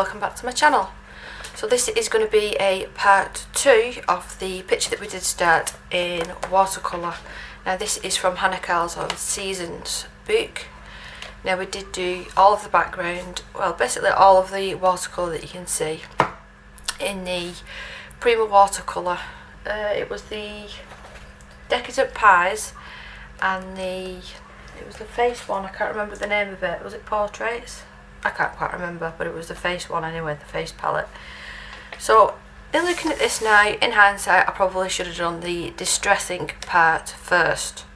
welcome back to my channel. So this is going to be a part 2 of the picture that we did start in watercolour. Now this is from Hanna Karlzon Seasons book. Now we did do all of the background, well basically all of the watercolour that you can see in the Prima watercolour. It was the Decadent Pies and it was the face one. I can't remember the name of it. Was it Portraits? I can't quite remember, but it was the face one anyway, the face palette. So in looking at this now, in hindsight, I probably should have done the distressing part first.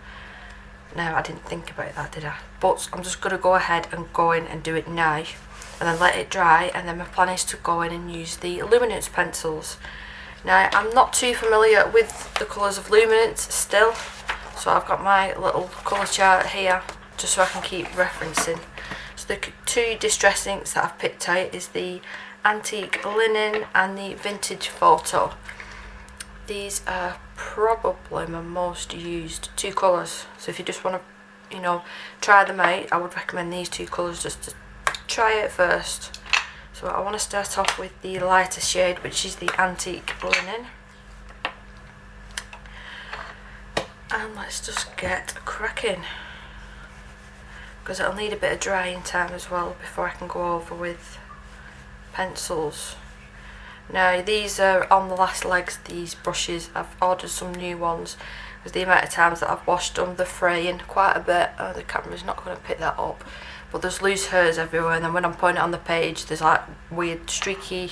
Now I didn't think about that, did I? But I'm just going to go ahead and go in and do it now, and then let it dry, and then my plan is to go in and use the luminance pencils. Now I'm not too familiar with the colours of luminance still, so I've got my little colour chart here just so I can keep referencing. So the two distressings that I've picked out is the Antique Linen and the Vintage Photo. These are probably my most used two colours, so if you just want to, you know, try them out, I would recommend these two colours just to try it first. So I want to start off with the lighter shade, which is the Antique Linen. And let's just get cracking, because it'll need a bit of drying time as well before I can go over with pencils. Now these are on the last legs, these brushes. I've ordered some new ones because the amount of times that I've washed them, they're fraying quite a bit. The camera's not going to pick that up, but there's loose hairs everywhere, and then when I'm putting it on the page there's like weird streaky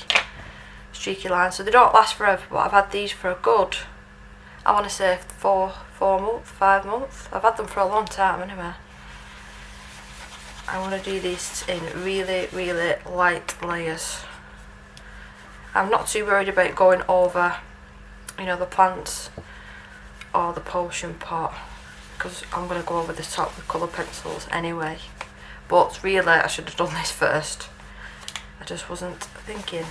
lines, so they don't last forever. But I've had these for a good, I want to say 4 months, 5 months. I've had them for a long time anyway. I want to do these in really light layers. I'm not too worried about going over, you know, the plants or the potion pot, because I'm going to go over the top with colour pencils anyway. But really I should have done this first. I just wasn't thinking.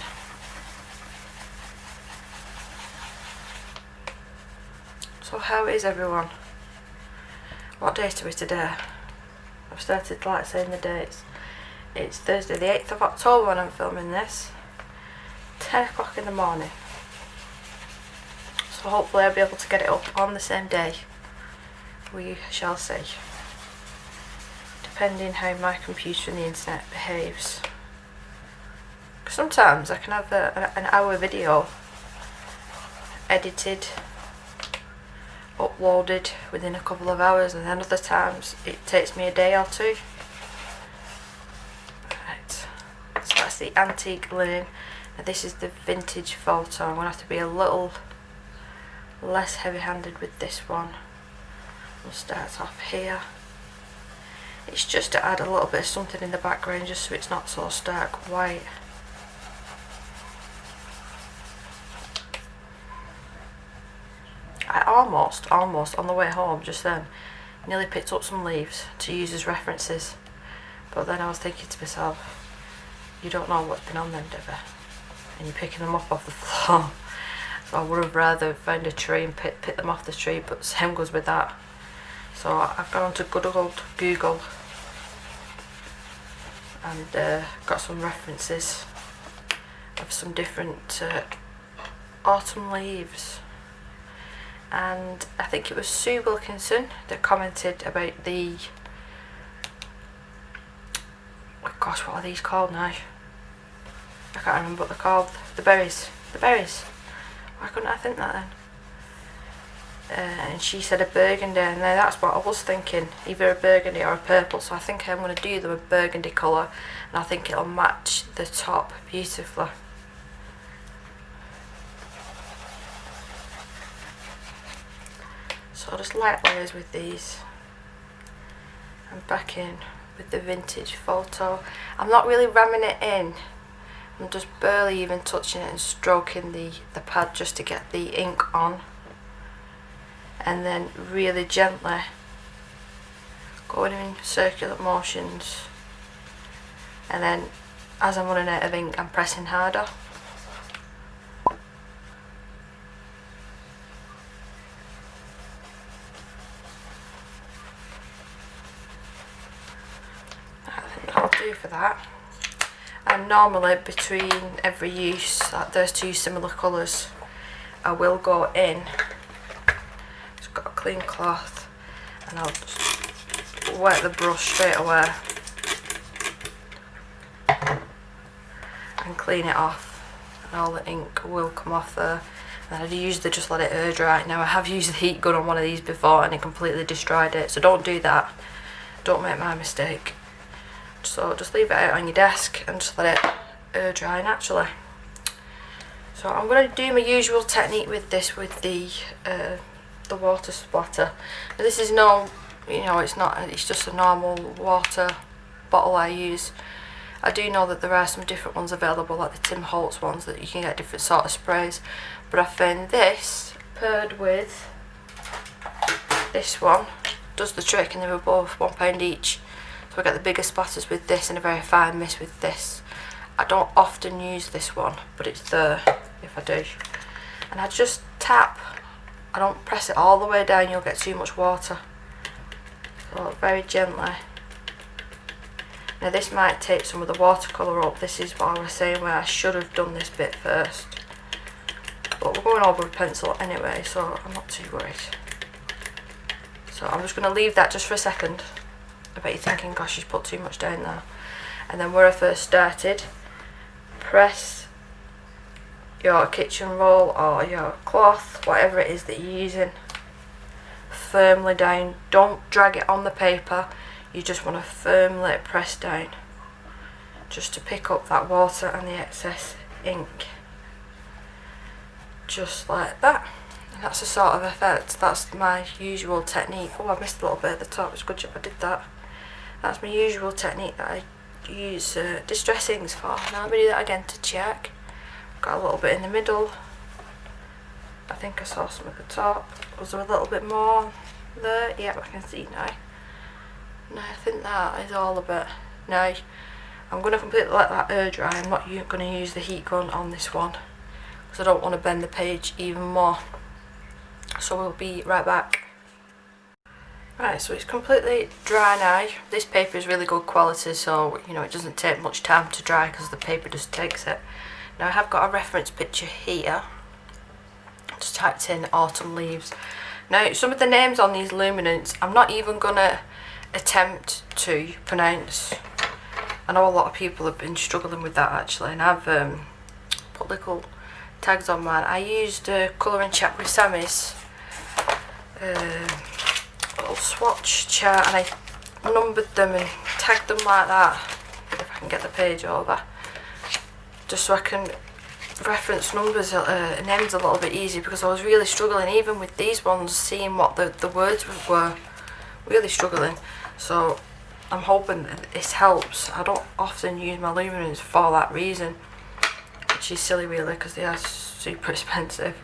So how is everyone? What date are we today? I've started like saying the dates. It's Thursday the 8th of October when I'm filming this. 10 o'clock in the morning. So hopefully I'll be able to get it up on the same day. We shall see. Depending how my computer and the internet behaves. Sometimes I can have an hour video edited, uploaded within a couple of hours, and then other times it takes me a day or two. Right, so that's the Antique Linen, and this is the Vintage Photo. I'm going to have to be a little less heavy-handed with this one. We'll start off here. It's just to add a little bit of something in the background, just so it's not so stark white. I almost on the way home just then nearly picked up some leaves to use as references, but then I was thinking to myself, you don't know what's been on them, Debbie, and you're picking them up off the floor. So I would have rather found a tree and pick them off the tree, but same goes with that. So I've gone on to good old Google and got some references of some different autumn leaves. And I think it was Sue Wilkinson that commented about the, oh gosh, what are these called now? I can't remember what they're called. The berries. Why couldn't I think that then? And she said a burgundy, and then that's what I was thinking, either a burgundy or a purple. So I think I'm going to do them a burgundy colour, and I think it'll match the top beautifully. So just light layers with these, and back in with the Vintage Photo. I'm not really ramming it in, I'm just barely even touching it and stroking the pad just to get the ink on, and then really gently going in circular motions, and then as I'm running out of ink I'm pressing harder. For that. And normally between every use, like those two similar colours, I will go in, just got a clean cloth, and I'll just wet the brush straight away and clean it off, and all the ink will come off there. And I usually just let it air dry. Now I have used the heat gun on one of these before and it completely destroyed it, so don't do that, don't make my mistake. So just leave it out on your desk and just let it air dry naturally. So I'm going to do my usual technique with this, with the water splatter. Now this is no, you know, it's just a normal water bottle I use. I do know that there are some different ones available, like the Tim Holtz ones, that you can get different sort of sprays, but I found this paired with this one does the trick, and they were both £1 each. So I get the bigger splatters with this and a very fine mist with this. I don't often use this one, but it's there if I do. And I just tap, I don't press it all the way down, you'll get too much water. So very gently. Now this might take some of the watercolour up. This is what I was saying, where I should have done this bit first. But we're going over with pencil anyway, so I'm not too worried. So I'm just going to leave that just for a second. I bet you're thinking, gosh, she's put too much down there. And then where I first started, press your kitchen roll or your cloth, whatever it is that you're using, firmly down. Don't drag it on the paper. You just want to firmly press down, just to pick up that water and the excess ink. Just like that. And that's the sort of effect. That's my usual technique. Oh, I missed a little bit at the top. It's a good job I did that. That's my usual technique that I use distress inks for. Now let me do that again to check. Got a little bit in the middle. I think I saw some at the top. Was there a little bit more there? Yep, I can see now. No, I think that is all of it. Now, I'm going to completely let that air dry. I'm not going to use the heat gun on this one, because I don't want to bend the page even more. So we'll be right back. Right, so it's completely dry now. This paper is really good quality, so you know it doesn't take much time to dry because the paper just takes it. Now I have got a reference picture here. Just typed in autumn leaves. Now some of the names on these luminance, I'm not even going to attempt to pronounce. I know a lot of people have been struggling with that actually, and I've put little tags on mine. I used a colouring chart with Sammy's little swatch chart, and I numbered them and tagged them like that, if I can get the page over, just so I can reference numbers, names a little bit easier, because I was really struggling even with these ones, seeing what the words were, really struggling. So I'm hoping that this helps. I don't often use my luminance for that reason, which is silly really, because they are super expensive.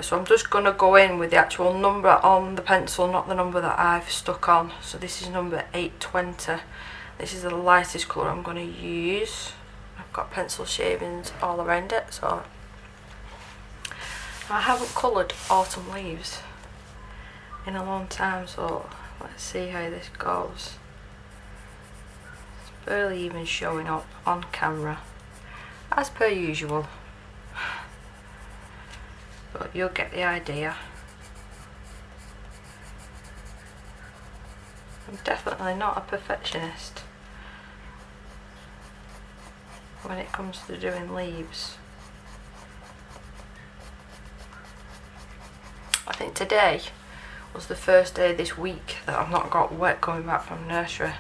So I'm just going to go in with the actual number on the pencil, not the number that I've stuck on. So this is number 820. This is the lightest colour I'm going to use. I've got pencil shavings all around it. So I haven't coloured autumn leaves in a long time, so let's see how this goes. It's barely even showing up on camera, as per usual. But you'll get the idea. I'm definitely not a perfectionist when it comes to doing leaves. I think today was the first day this week that I've not got wet coming back from nursery.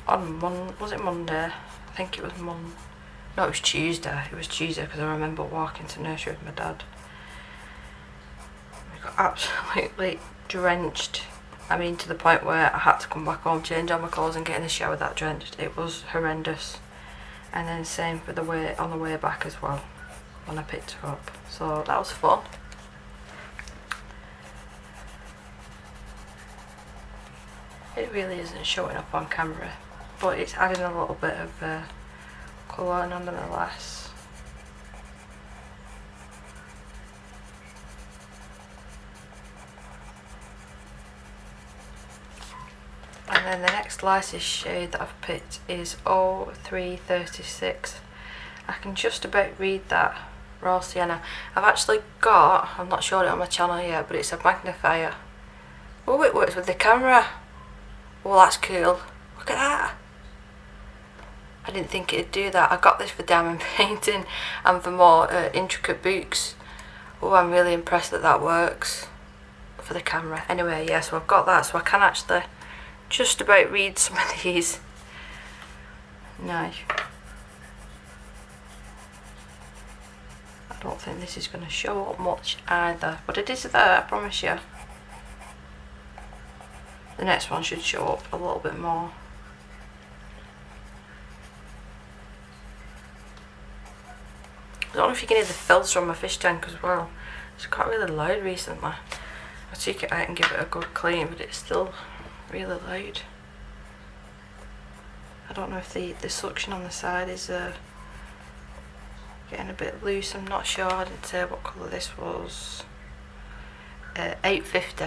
Was it Monday? I think it was no, it was Tuesday. It was Tuesday, because I remember walking to nursery with my dad. We got absolutely drenched. I mean, to the point where I had to come back home, change all my clothes and get in the shower that drenched. It was horrendous. And then same for on the way back as well, when I picked her up. So that was fun. It really isn't showing up on camera, but it's adding a little bit of colour nonetheless. And And then the next lightest shade that I've picked is 0336. I can just about read that, Raw Sienna. I've actually got, I'm not showing it on my channel yet, but it's a magnifier. Oh, it works with the camera. Oh, that's cool. Look at that. I didn't think it'd do that. I got this for diamond painting and for more intricate books. Oh, I'm really impressed that that works for the camera. Anyway, yeah, so I've got that, so I can actually just about read some of these. No. I don't think this is going to show up much either, but it is there, I promise you. The next one should show up a little bit more. I don't know if you can hear the filter on my fish tank as well. It's got really loud recently. I took it out and give it a good clean, but it's still really loud. I don't know if the suction on the side is getting a bit loose. I'm not sure. I didn't say what colour this was. 850.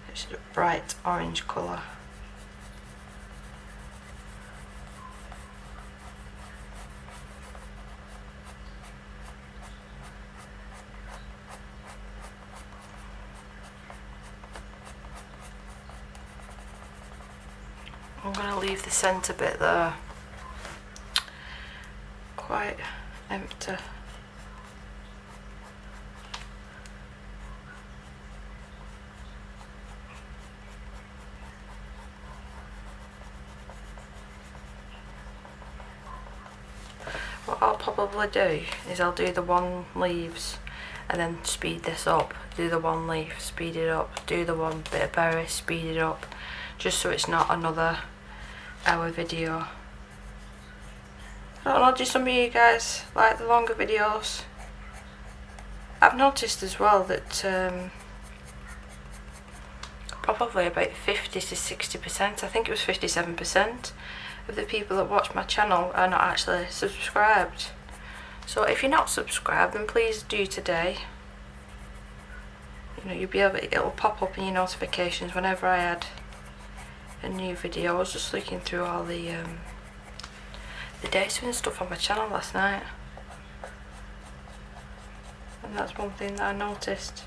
It's a bright orange colour. I'm going to leave the centre bit there quite empty. What I'll probably do is I'll do the one leaves and then speed this up, do the one leaf, speed it up, do the one bit of berry, speed it up, just so it's not another hour video. I don't know, do some of you guys like the longer videos? I've noticed as well that probably about 50 to 60%, I think it was 57% of the people that watch my channel are not actually subscribed. So if you're not subscribed, then please do today. You know, you'll be able, it'll pop up in your notifications whenever I add a new video. I was just looking through all the dates and stuff on my channel last night, and that's one thing that I noticed.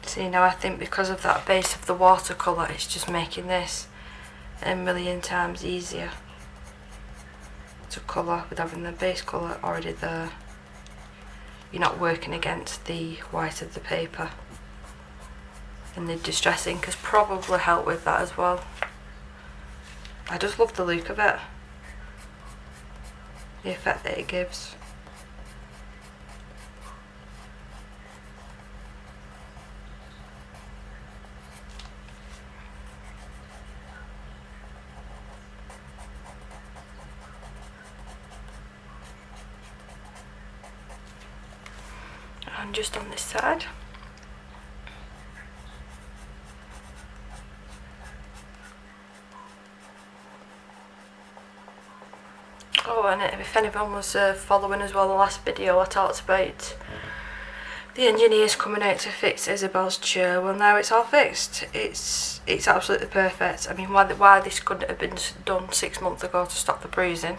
See, now I think because of that base of the watercolour, it's just making this a million times easier to colour with having the base colour already there. You're not working against the white of the paper, and the distress ink has probably helped with that as well. I just love the look of it, the effect that it gives. And just on this side. Oh, and if anyone was following as well the last video, I talked about the engineers coming out to fix Isabel's chair. Well, now it's all fixed. It's absolutely perfect. I mean, why this couldn't have been done 6 months ago to stop the bruising,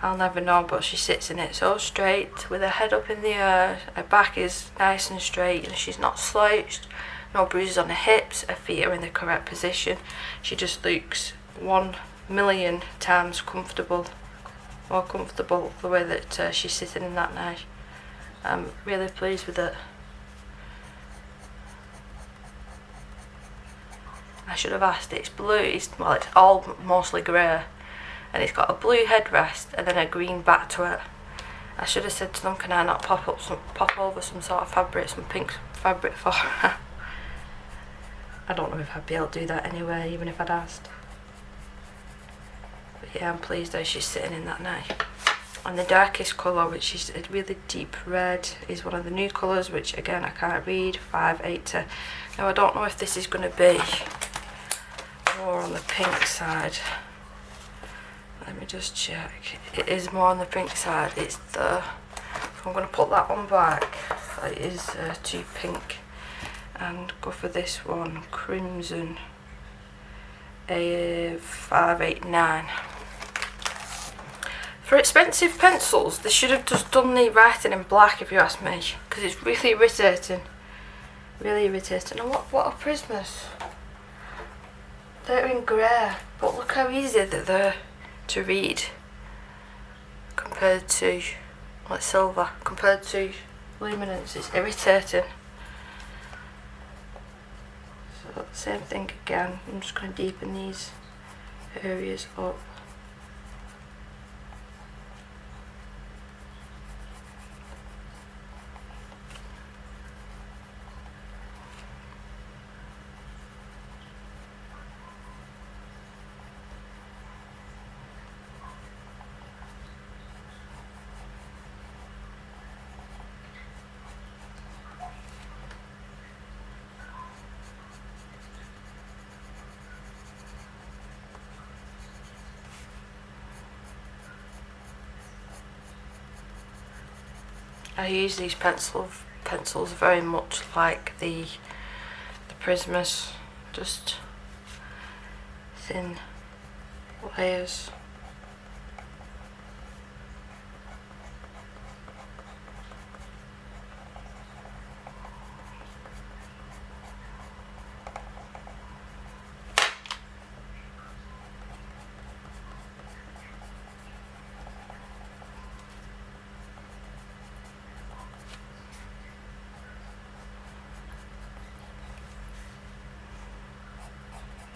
I'll never know, but she sits in it so straight with her head up in the air. Her back is nice and straight, and she's not slouched, no bruises on her hips, her feet are in the correct position. She just looks 1,000,000 times comfortable, more comfortable the way that she's sitting in that now. I'm really pleased with it. I should have asked, it's blue, well, it's all mostly grey, and it's got a blue headrest and then a green back to it. I should have said to them, can I not pop over some sort of fabric, some pink fabric for her? I don't know if I'd be able to do that anyway, even if I'd asked. But yeah, I'm pleased how she's sitting in that now. And the darkest colour, which is a really deep red, is one of the nude colours, which again I can't read, 580. Now I don't know if this is going to be more on the pink side. Let me just check. It is more on the pink side. It's the, so I'm going to put that one back. It is too pink, and go for this one, crimson, 589. For expensive pencils, they should have just done the writing in black, if you ask me, because it's really irritating. Really irritating. And what are Prismas? They're in grey, but look how easy that they're to read compared to like silver, compared to luminance. It's irritating. So same thing again. I'm just going to deepen these areas up. I use these pencils very much like the Prismas, just thin layers.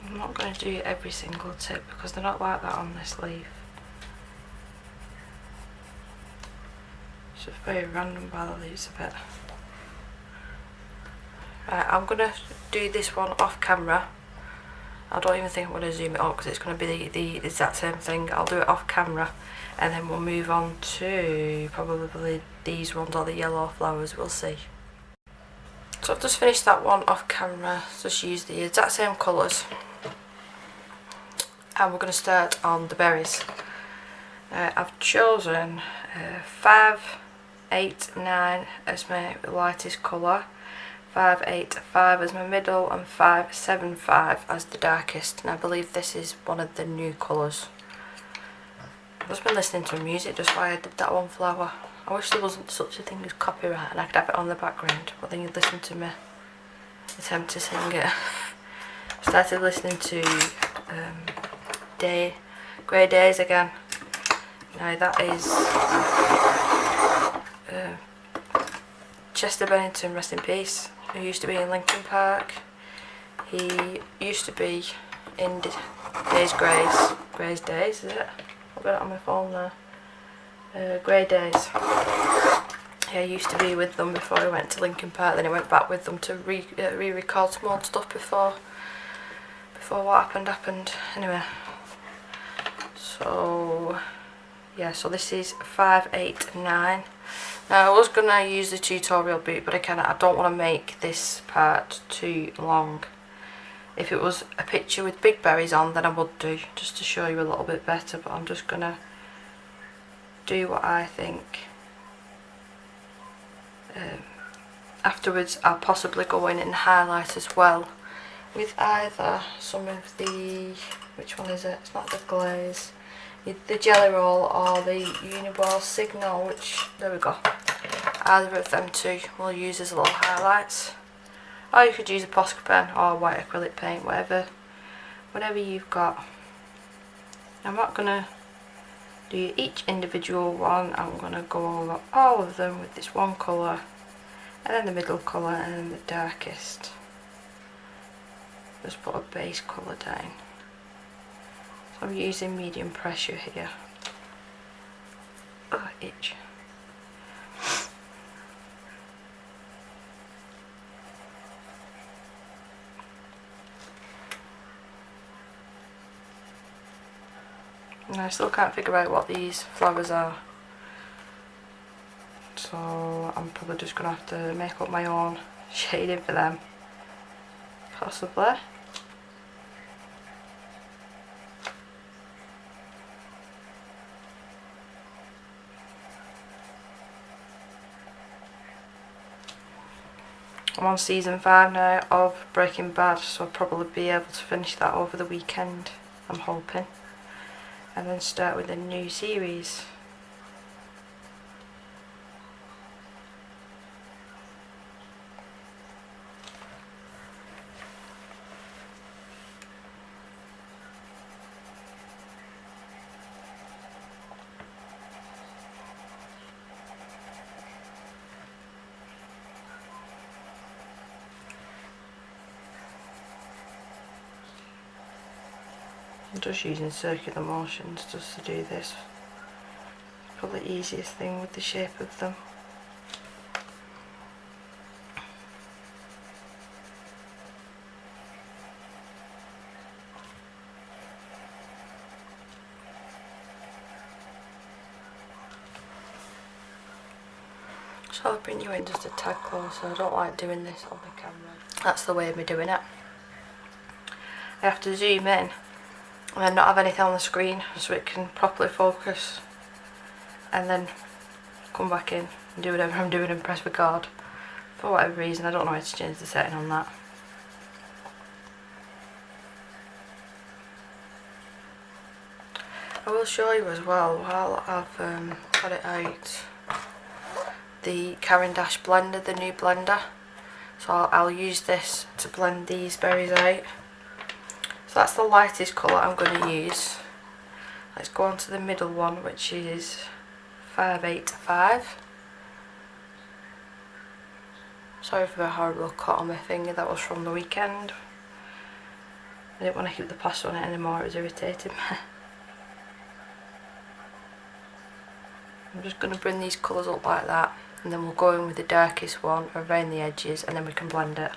I'm not going to do every single tip because they're not like that on this leaf. It's just very random by the leaves a bit. Right, I'm going to do this one off camera. I don't even think I'm going to zoom it up because it's going to be the exact same thing. I'll do it off camera and then we'll move on to probably these ones or the yellow flowers, we'll see. So I've just finished that one off camera, just use the exact same colours. And we're going to start on the berries. I've chosen 589 as my lightest colour, 585 as my middle, and 575 as the darkest. And I believe this is one of the new colours. I've just been listening to music just while I did that one flower. I wish there wasn't such a thing as copyright and I could have it on the background, but then you'd listen to me attempt to sing it. I started listening to Grey Days again. Now that is Chester Bennington, rest in peace, who used to be in Linkin Park. He used to be in Grey's Days, is it? I've got it on my phone there. Grey Days. Yeah, he used to be with them before he went to Linkin Park, then he went back with them to re-record some old stuff before what happened. Anyway. So yeah, so this is 589. Now I was gonna use the tutorial book, but I don't want to make this part too long. If it was a picture with big berries on, then I would do, just to show you a little bit better, but I'm just gonna do what I think. Afterwards I'll possibly go in and highlight as well with either some of the, which one is it? It's not the glaze. The Jelly Roll or the Uniball Signal, which, there we go. Either of them two we'll use as little highlights. Or you could use a Posca pen or white acrylic paint, whatever you've got. I'm not going to do each individual one, I'm going to go over all of them with this one colour, and then the middle colour, and then the darkest. Just put a base colour down. I'm using medium pressure here. Oh, itch. And I still can't figure out what these flowers are. so I'm probably just going to have to make up my own shading for them, possibly. I'm on season 5 now of Breaking Bad, so I'll probably be able to finish that over the weekend, I'm hoping, and then start with a new series. I'm just using circular motions just to do this. Probably the easiest thing with the shape of them. So I'll bring you in just a tad closer. I don't like doing this on the camera. That's the way of me doing it. I have to zoom in and then not have anything on the screen so it can properly focus, and then come back in and do whatever I'm doing and press record. For whatever reason, I don't know how to change the setting on that. I will show you as well, while I've got it out, the Caran d'Ache blender, the new blender. So I'll use this to blend these berries out. So that's the lightest colour I'm going to use. Let's go on to the middle one, which is 585. Sorry for the horrible cut on my finger, that was from the weekend. I didn't want to keep the plaster on it anymore, it was irritating me. I'm just going to bring these colours up like that, and then we'll go in with the darkest one around the edges, and then we can blend it.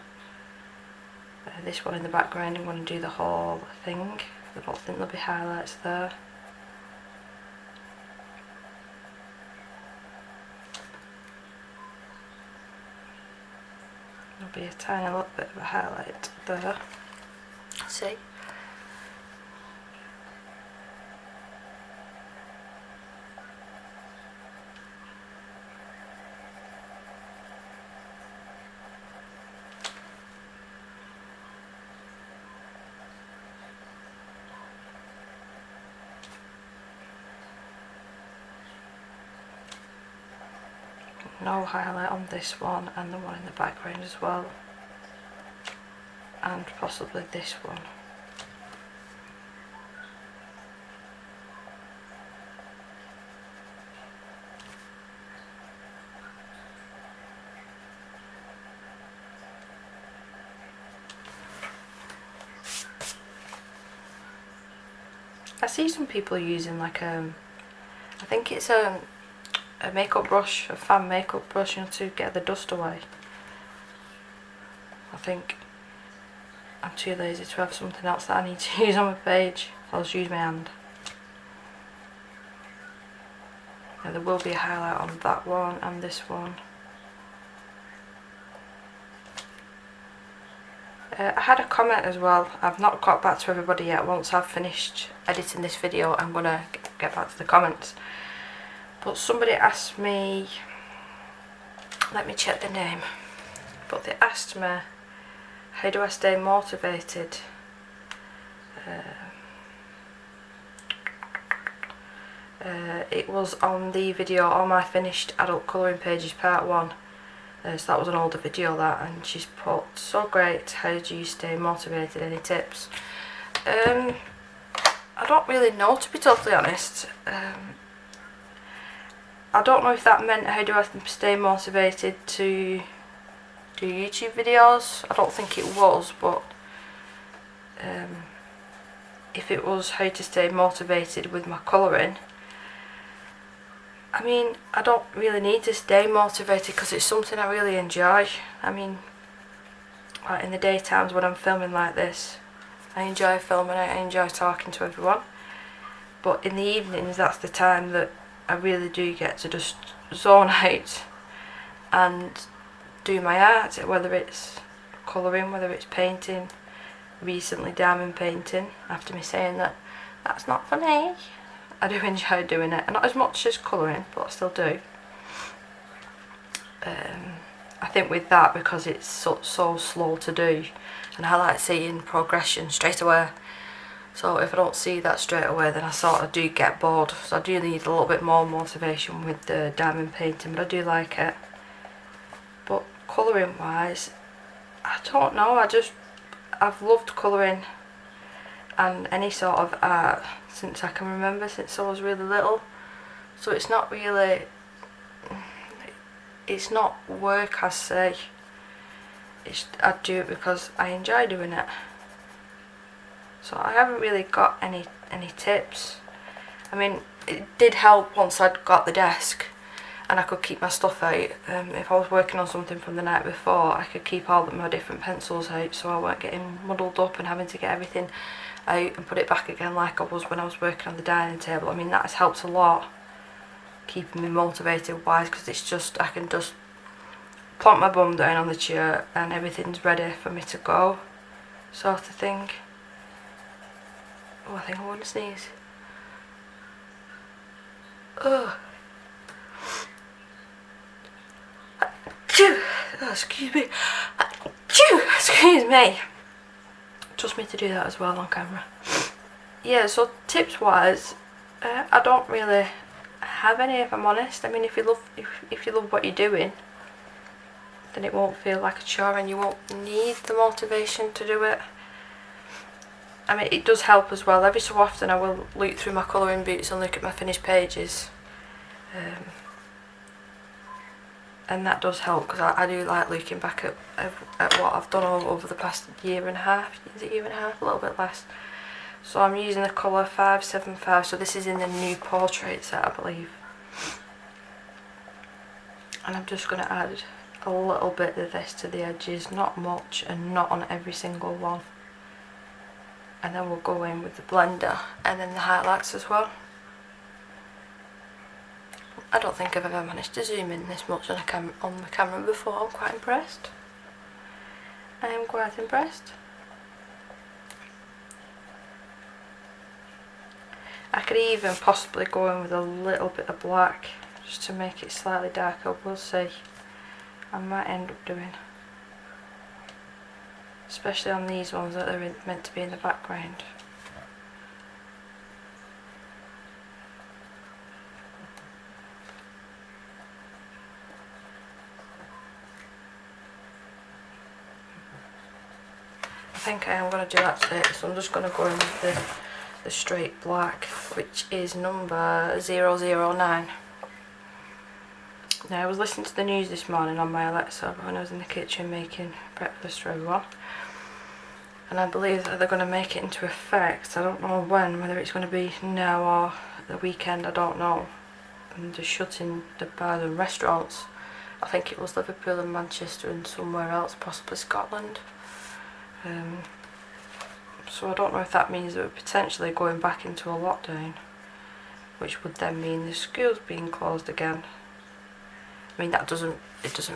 This one in the background, I'm going to do the whole thing. I don't think there'll be highlights there. There'll be a tiny little bit of a highlight there. See? No highlight on this one, and the one in the background as well, and possibly this one. I see some people using like I think it's a makeup brush, a fan makeup brush, you know, to get the dust away. I think I'm too lazy to have something else that I need to use on my page. I'll just use my hand. Now there will be a highlight on that one and this one. I had a comment as well. I've not got back to everybody yet. Once I've finished editing this video, I'm going to get back to the comments. But somebody asked me, let me check the name, but they asked me, how do I stay motivated? It was on the video, all my finished adult colouring pages part 1. So that was an older video that, and she's put, so great, how do you stay motivated, any tips? I don't really know, to be totally honest. I don't know if that meant how do I stay motivated to do YouTube videos. I don't think it was, but if it was how to stay motivated with my colouring, I mean, I don't really need to stay motivated because it's something I really enjoy. I mean, like in the daytimes when I'm filming like this, I enjoy filming, I enjoy talking to everyone. But in the evenings, that's the time that I really do get to just zone out and do my art, whether it's colouring, whether it's painting. Recently diamond painting, after me saying that that's not for me. I do enjoy doing it, and not as much as colouring, but I still do. I think with that, because it's so slow to do, and I like seeing progression straight away, so if I don't see that straight away, then I sort of do get bored. So I do need a little bit more motivation with the diamond painting, but I do like it. But colouring wise, I don't know, I've loved colouring and any sort of art since I can remember, since I was really little. So it's not really, it's not work as say. I do it because I enjoy doing it. So I haven't really got any tips. I mean, it did help once I'd got the desk and I could keep my stuff out. If I was working on something from the night before, I could keep all of my different pencils out, so I weren't getting muddled up and having to get everything out and put it back again like I was when I was working on the dining table. I mean, that has helped a lot, keeping me motivated wise, because it's just, I can just plonk my bum down on the chair and everything's ready for me to go, sort of thing. Oh, I think I want to sneeze. Oh. Oh, excuse me. Excuse me. Trust me to do that as well on camera. Yeah, so tips wise, I don't really have any, if I'm honest. I mean, if you love what you're doing, then it won't feel like a chore and you won't need the motivation to do it. I mean, it does help as well. Every so often I will look through my colouring books and look at my finished pages. And that does help, because I do like looking back at what I've done over the past year and a half. Is it year and a half? A little bit less. So I'm using the colour 575, so this is in the new portrait set, I believe. And I'm just going to add a little bit of this to the edges, not much and not on every single one. And then we'll go in with the blender and then the highlights as well. I don't think I've ever managed to zoom in this much on the camera before. I'm quite impressed. I am quite impressed. I could even possibly go in with a little bit of black just to make it slightly darker. We'll see. I might end up doing. Especially on these ones that are meant to be in the background. I think I am going to do that today, so I'm just going to go in with the straight black, which is number 009. Now, I was listening to the news this morning on my Alexa when I was in the kitchen making breakfast for everyone, and I believe that they're going to make it into effect. I don't know when, whether it's going to be now or the weekend, I don't know. And they're shutting the bars and restaurants. I think it was Liverpool and Manchester and somewhere else, possibly Scotland. So I don't know if that means that we're potentially going back into a lockdown, which would then mean the school's being closed again. I mean, it doesn't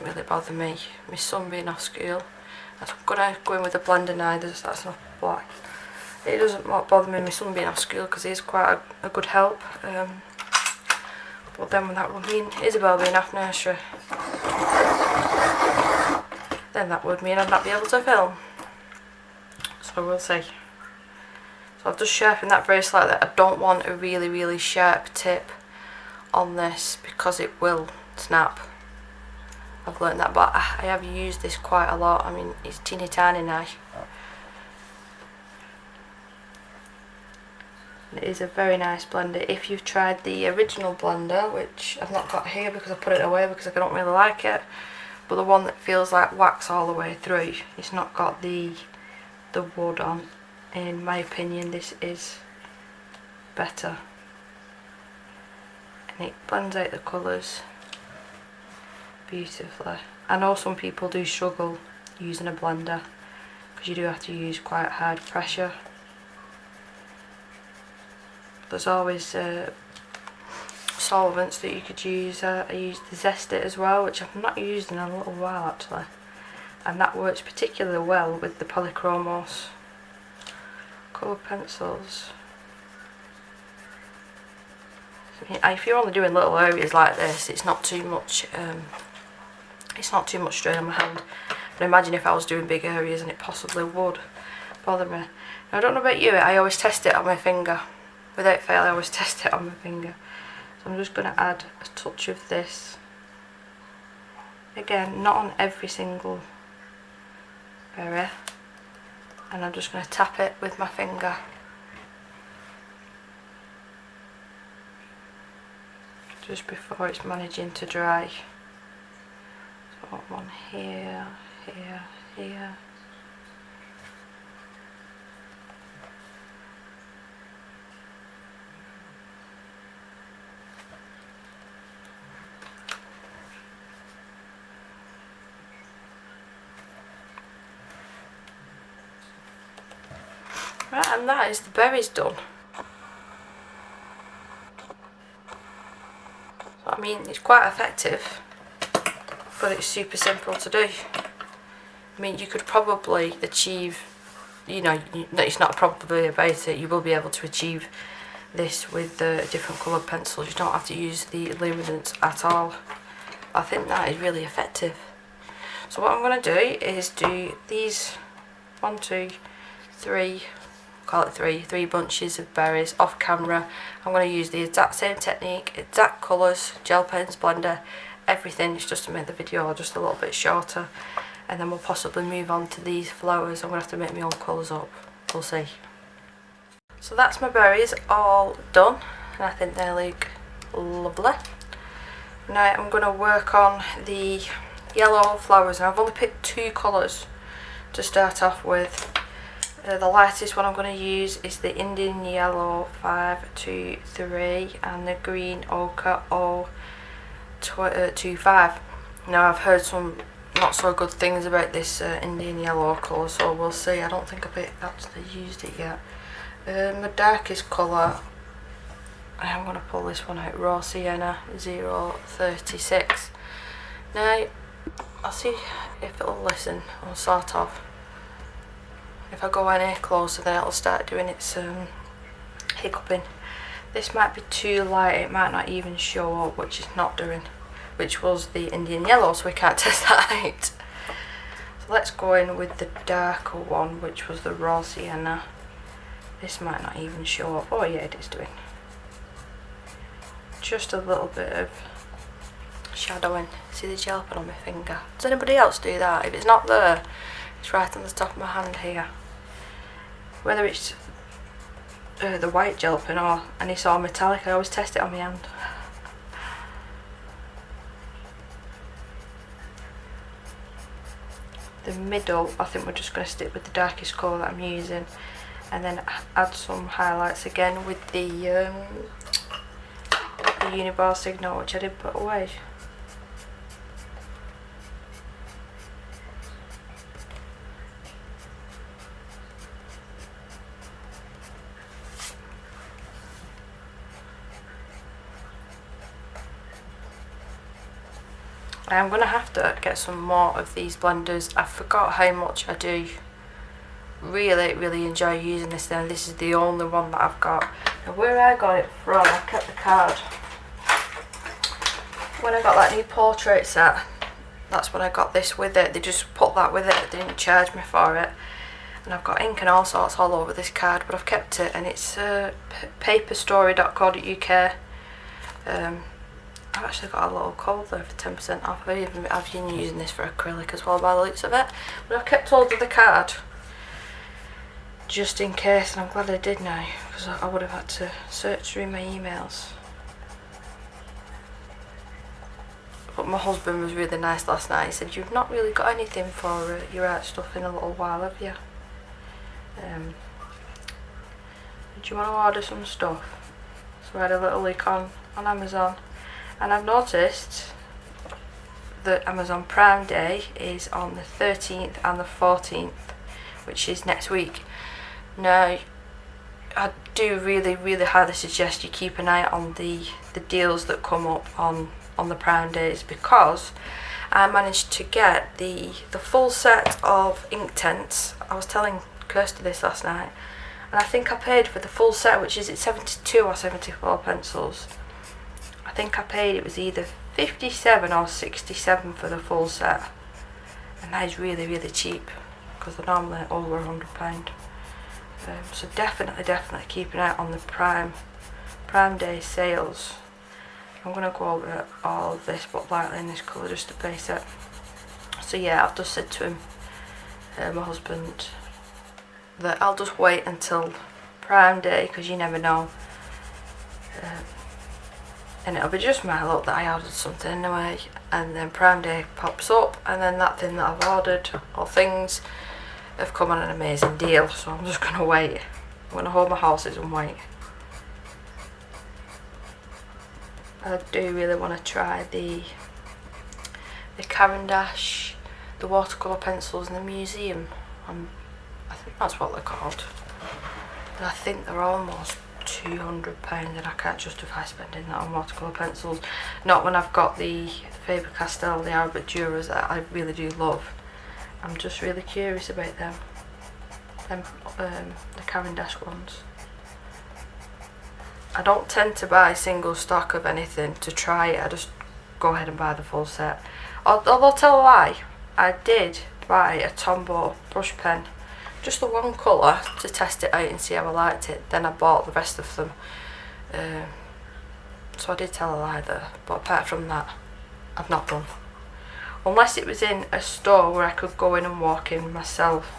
really bother me. My son being off school, I'm gonna go in with a blender now. That's not black. It doesn't bother me, my son being off school, because he's quite a good help. But then that would mean Isabel being off nursery. Then that would mean I'd not be able to film. So we'll see. So I've just sharpened that very slightly. I don't want a really sharp tip on this because it will snap. I've learned that, but I have used this quite a lot. I mean, it's teeny tiny now. It is a very nice blender. If you've tried the original blender, which I've not got here because I put it away because I don't really like it, but the one that feels like wax all the way through, it's not got the wood on. In my opinion, this is better, and it blends out the colours beautifully. I know some people do struggle using a blender because you do have to use quite hard pressure. There's always solvents that you could use. I used the Zest It as well, which I've not used in a little while actually, and that works particularly well with the Polychromos colour pencils. If you're only doing little areas like this, it's not too much. It's not too much strain on my hand. But imagine if I was doing big areas, and it possibly would bother me. Now, I don't know about you, I always test it on my finger. Without fail, I always test it on my finger. So I'm just going to add a touch of this. Again, not on every single area. And I'm just going to tap it with my finger. Just before it's managing to dry. So one here, here, here. Right, and that is the berries done. So, I mean, it's quite effective, but it's super simple to do. I mean, you could probably achieve, you know, it's not probably about it, you will be able to achieve this with different coloured pencils. You don't have to use the luminance at all. I think that is really effective. So what I'm going to do is do these 1, 2, 3, call it three bunches of berries off camera. I'm going to use the exact same technique, exact colours, gel pens, blender, everything. It's just to make the video just a little bit shorter, and then we'll possibly move on to these flowers. I'm going to have to make my own colours up, we'll see. So that's my berries all done, and I think they look lovely. Now I'm going to work on the yellow flowers, and I've only picked 2 colours to start off with. The lightest one I'm going to use is the Indian Yellow 523 and the Green Ochre 025. Now I've heard some not so good things about this Indian Yellow colour, so we'll see. I don't think I've actually used it yet. My darkest colour, I'm going to pull this one out, Raw Sienna 036. Now I'll see if it'll listen, or sort of. If I go any closer, then it'll start doing its hiccuping. This might be too light, it might not even show up, which it's not doing, which was the Indian Yellow, so we can't test that out. So let's go in with the darker one, which was the Raw Sienna. This might not even show up. Oh yeah, it is doing. Just a little bit of shadowing. See the gel pen on my finger? Does anybody else do that? If it's not there, it's right on the top of my hand here. Whether it's the white gel pen or any sort of metallic, I always test it on my hand. The middle, I think we're just going to stick with the darkest colour that I'm using, and then add some highlights again with the Uniball Signal, which I did put away. I'm going to have to get some more of these blenders. I forgot how much I do really enjoy using this then. This is the only one that I've got. Now where I got it from, I kept the card. When I got that new portrait set, that's when I got this with it. They just put that with it, they didn't charge me for it. And I've got ink and all sorts all over this card, but I've kept it, and it's paperstory.co.uk. I've actually got a little code there for 10% off. I've been using this for acrylic as well by the looks of it. But I've kept hold of the card just in case, and I'm glad I did now, because I would have had to search through my emails. But my husband was really nice last night. He said, "You've not really got anything for your art stuff in a little while, have you? Do you want to order some stuff?" So I had a little look on Amazon. And I've noticed that Amazon Prime Day is on the 13th and the 14th, which is next week. Now, I do really highly suggest you keep an eye on the deals that come up on the Prime days, because I managed to get the full set of Inktense. I was telling Kirsty this last night, and I think I paid for the full set, which is 72 or 74 pencils. I think I paid, it was either 57 or 67 for the full set, and that is really cheap, because they're normally over £100. So definitely keep an eye on the Prime Day sales. I'm going to go over all of this, but lightly in this colour, just to base it. So yeah, I've just said to him, my husband, that I'll just wait until Prime Day, because you never know. And it'll be just my luck that I ordered something anyway, and then Prime Day pops up, and then that thing that I've ordered, or things, have come on an amazing deal. So I'm just going to wait. I'm going to hold my horses and wait. I do really want to try the Caran d'Ache, the watercolour pencils in the museum. I think that's what they're called. But I think they're almost £200, and I can't justify spending that on watercolour pencils. Not when I've got the Faber-Castell, the Arabic Duras that I really do love. I'm just really curious about them. The Caran d'Ache ones. I don't tend to buy single stock of anything to try it. I just go ahead and buy the full set. Although, tell a lie, I did buy a Tombow brush pen, just the one colour, to test it out and see how I liked it. Then I bought the rest of them. So I did tell a lie there. But apart from that, I've not done. Unless it was in a store where I could go in and walk in myself.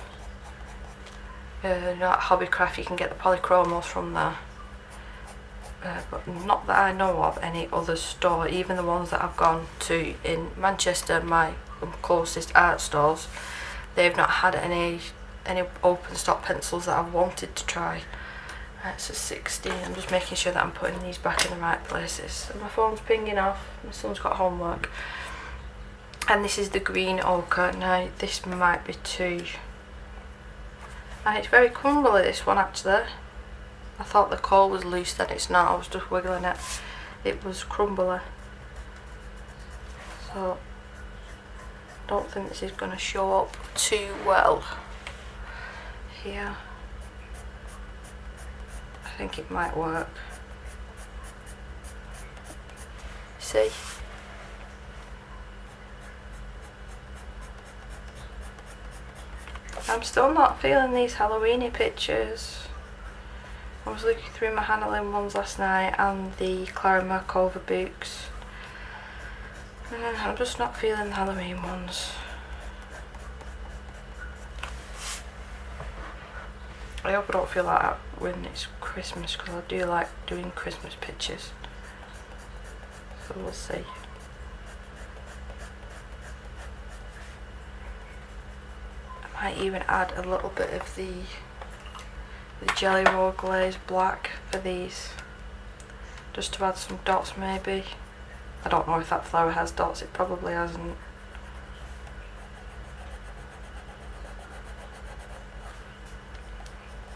At Hobbycraft, you can get the polychromos from there. But not that I know of any other store. Even the ones that I've gone to in Manchester, my closest art stores, they've not had any open stock pencils that I've wanted to try. It's a 16. I'm just making sure that I'm putting these back in the right places. And my phone's pinging off. My son's got homework. And this is the green ochre. Now this might be too, and it's very crumbly, this one actually. I thought the coal was loose, then it's not. I was just wiggling it. It was crumbly. So don't think this is going to show up too well here. I think it might work. See? I'm still not feeling these Halloweeny pictures. I was looking through my Hannah Lynn ones last night and the Clara Markova books. I'm just not feeling the Halloween ones. I hope I don't feel like that when it's Christmas, because I do like doing Christmas pictures. So we'll see. I might even add a little bit of the Jelly Roll Glaze Black for these, just to add some dots maybe. I don't know if that flower has dots, it probably hasn't.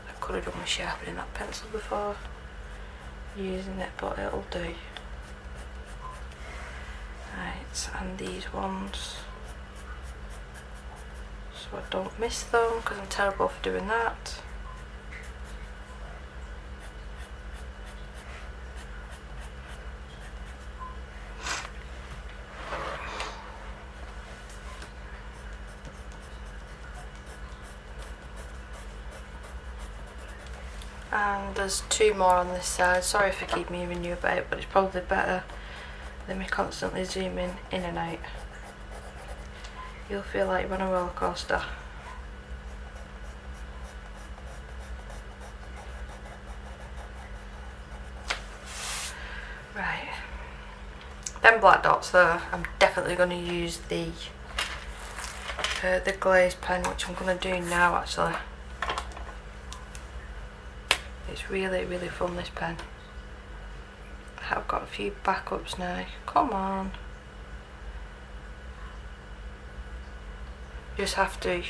I could have done with sharpening that pencil before using it, but it'll do. Right, and these ones, so I don't miss them, because I'm terrible for doing that. And there's two more on this side. Sorry if I keep moving you about, but it's probably better than me constantly zooming in and out. You'll feel like you're on a roller coaster. Right, them black dots there, I'm definitely going to use the glaze pen, which I'm going to do now actually. It's really fun, this pen. I've got a few backups now. Come on. Just have to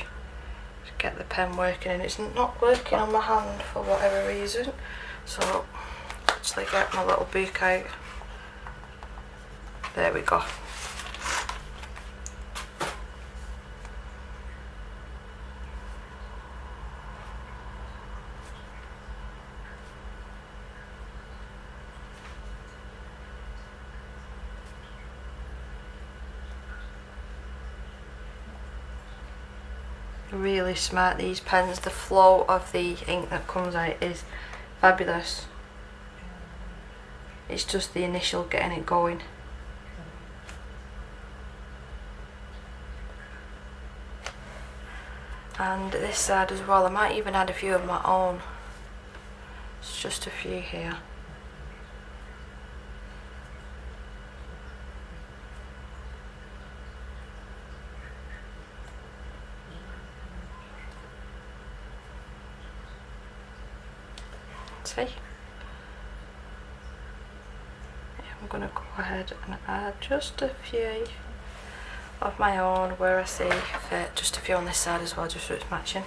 to get the pen working, and it's not working on my hand for whatever reason. So actually get my little book out. There we go. Really smart, these pens. The flow of the ink that comes out is fabulous. It's just the initial getting it going. And this side as well, I might even add a few of my own. It's just a few here. See? Yeah, I'm going to go ahead and add just a few of my own where I see fit, just a few on this side as well, just so it's matching.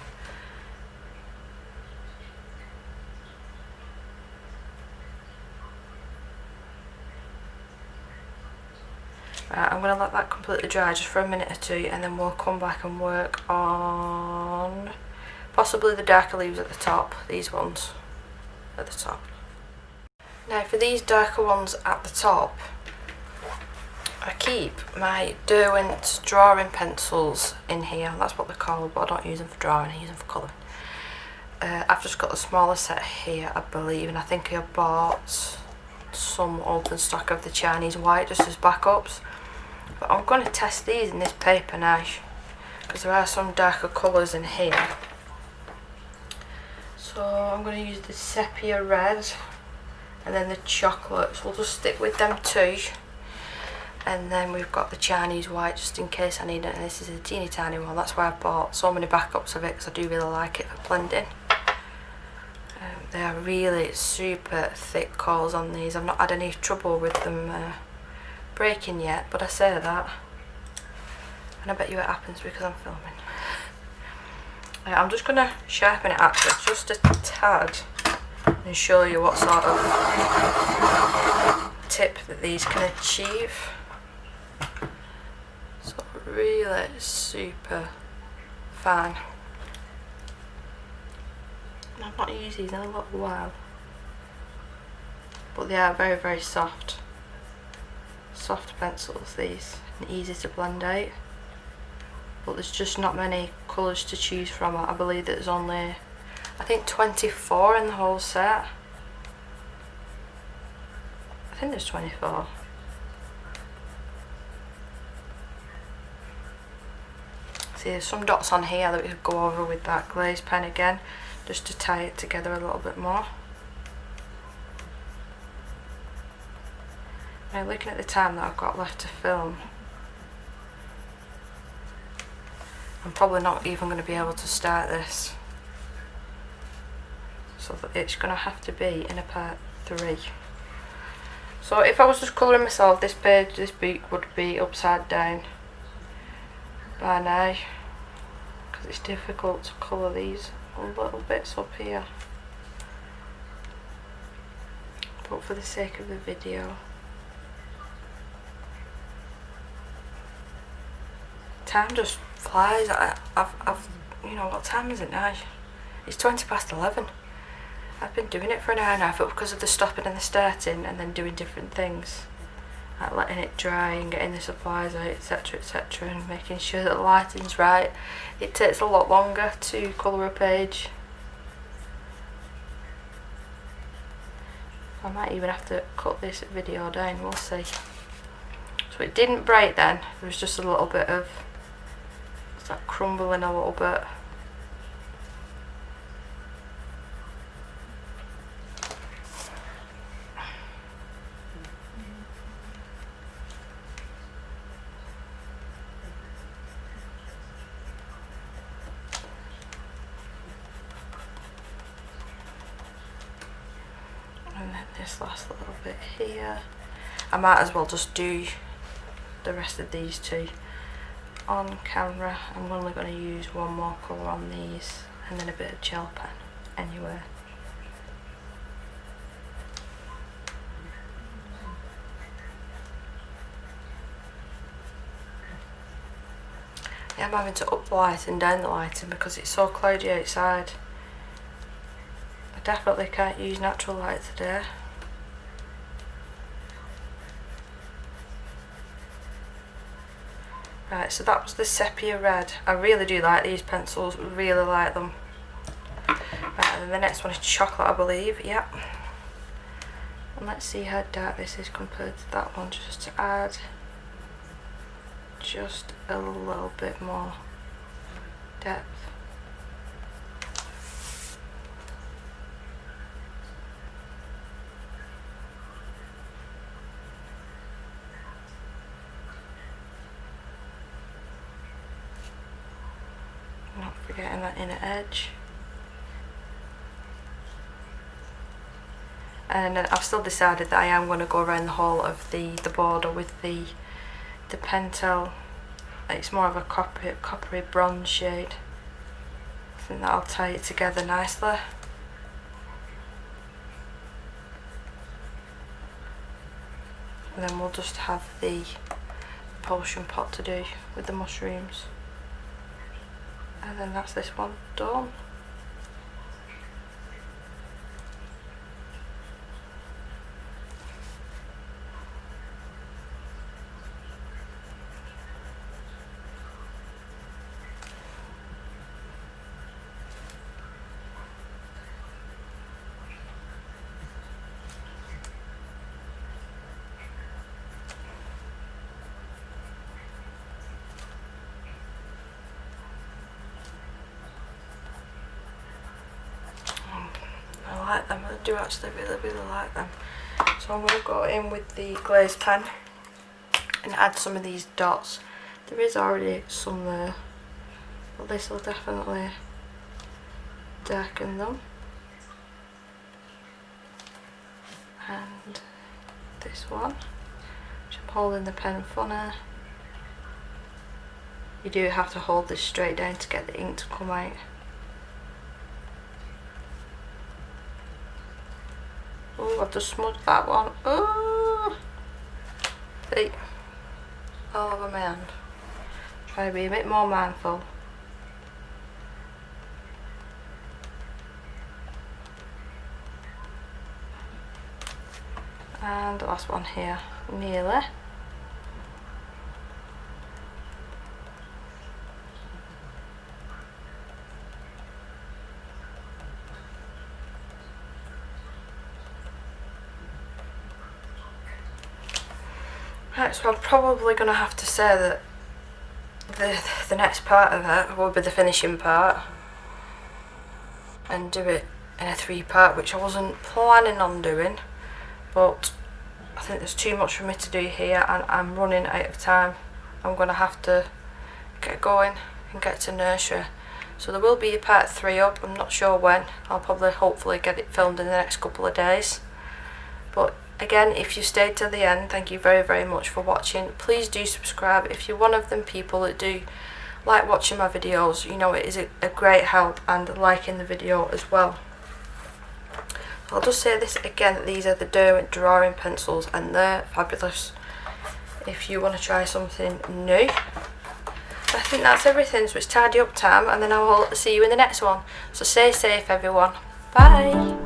Right, I'm going to let that completely dry just for a minute or two, and then we'll come back and work on possibly the darker leaves at the top, these ones at the top. Now for these darker ones at the top, I keep my Derwent drawing pencils in here. That's what they're called, but I don't use them for drawing, I use them for colouring. I've just got the smaller set here, I believe, and I think I bought some open stock of the Chinese white just as backups. But I'm going to test these in this paper now, because there are some darker colours in here. So I'm going to use the sepia red and then the chocolate, so we'll just stick with them two. And then we've got the Chinese white just in case I need it, and this is a teeny tiny one, that's why I bought so many backups of it, because I do really like it for blending. They are really super thick colours on these. I've not had any trouble with them breaking yet, but I say that and I bet you it happens because I'm filming. I'm just going to sharpen it actually just a tad and show you what sort of tip that these can achieve. So really super fine. And I've not used these in a little while, but they are very, very soft. Soft pencils these, and easy to blend out. But there's just not many colours to choose from. I believe that there's only, I think, 24 in the whole set. I think there's 24. See, there's some dots on here that we could go over with that glaze pen again, just to tie it together a little bit more. Now, looking at the time that I've got left to film, I'm probably not even going to be able to start this, so that it's going to have to be in a part 3. So if I was just colouring myself, this page, this book would be upside down by now, because it's difficult to colour these little bits up here. But for the sake of the video, time just flies. I've you know, what time is it now? It's 20 past 11. I've been doing it for an hour now, but because of the stopping and the starting and then doing different things, like letting it dry and getting the supplies out, etc, etc, and making sure that the lighting's right, it takes a lot longer to colour a page. I might even have to cut this video down, we'll see. So it didn't break then, there was just a little bit of, it's like crumbling a little bit. And then this last little bit here. I might as well just do the rest of these two on camera I'm only going to use one more colour on these and then a bit of gel pen anyway. I'm having to up the light and down the lighting because it's so cloudy outside. I definitely can't use natural light today. Right, so that was the sepia red. I really do like these pencils, really like them. Right, and then the next one is chocolate, I believe, yep. And let's see how dark this is compared to that one, just to add just a little bit more depth. Not forgetting that inner edge. And I've still decided that I am going to go around the whole of the border with the Pentel. It's more of a coppery bronze shade. I think that'll tie it together nicely. And then we'll just have the potion pot to do with the mushrooms. And then that's this one done. I like them, I do actually really like them. So I'm going to go in with the glaze pen and add some of these dots. There is already some there, but this will definitely darken them. And this one, which I'm holding the pen funny. You do have to hold this straight down to get the ink to come out. Oh, I've just smudged that one. Oh, see, all over my hand. Try to be a bit more mindful. And the last one here, nearly. Right, so I'm probably going to have to say that the next part of it will be the finishing part and do it in a 3-part, which I wasn't planning on doing, but I think there's too much for me to do here and I'm running out of time. I'm going to have to get going and get to nursery. So there will be a part 3 up, I'm not sure when. I'll probably hopefully get it filmed in the next couple of days. But again, if you stayed till the end, thank you very much for watching. Please do subscribe if you're one of them people that do like watching my videos. You know, it is a great help, and liking the video as well. I'll just say this again, that these are the Derwent drawing pencils and they're fabulous if you want to try something new. I think that's everything, so it's tidy up time, and then I will see you in the next one. So stay safe everyone. Bye.